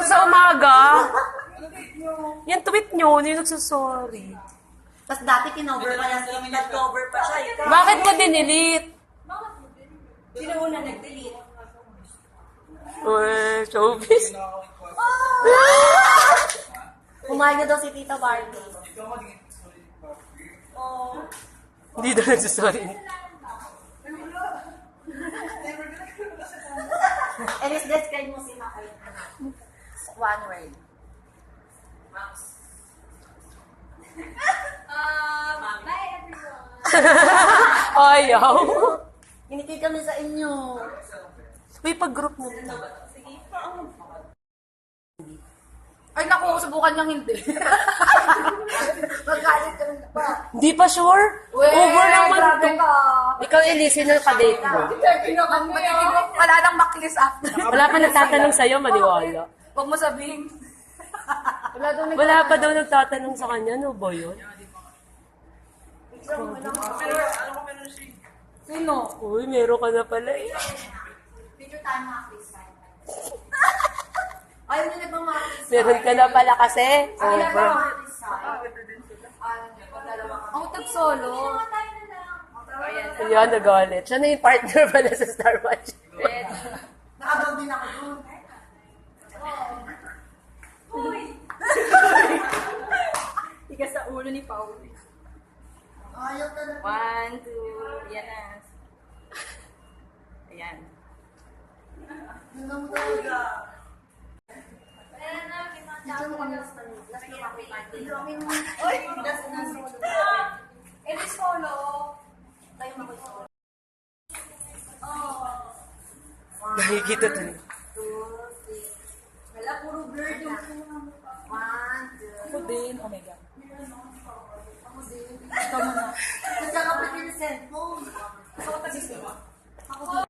sa umaga. Yan tweet nyo, hindi nagsasorry. Tapos dati kinover pa yan, nag-cover pa siya. Bakit mo dinilit? Sino una nag-delete? Uy, showbiz. Kumain na daw si Tita Barbie. Oh. Hindi daw nagsasorry. Ellis, describe mo si Makoy. One word. Bye everyone! Ayaw. Hiniti kami sa inyo. Uy, pag-group mo. Ay naku, subukan niyang hindi. Magalit ka rin pa. Hindi pa sure? Over naman grabe to. ka. Ikaw yung listener ka-date mo. Wala nang maklis after. Wala pa nagtatanong sa'yo, maniwala. Huwag mo sabihin. Wala daw Wala pa daw nagtatanong sa kanya, ano ba yun? Sino? Uy, meron ka na pala eh. Picture tayo mga Chris. Ayaw niyo na bang mga Chris? Meron ka na pala kasi. Over. Ako tag-solo. Ayan, nagalit. Siya na yung partner pala sa Star Watch. Nakabang din ako doon. Tigas sa ulo ni Paul. Ayaw talaga. 1, 2, yan na. Ayan. Yun lang talaga. Dito mo kami last na makita. Dito kami mo. Oy! Last na solo. It is solo. Tayo mag-solo. Nakikita to. 2, 3. Wala, puro blurred yung 1, 2. Ako din. Oh my God. Ako din. Ikaw muna. Nagkakapit yung cellphone. Ako din.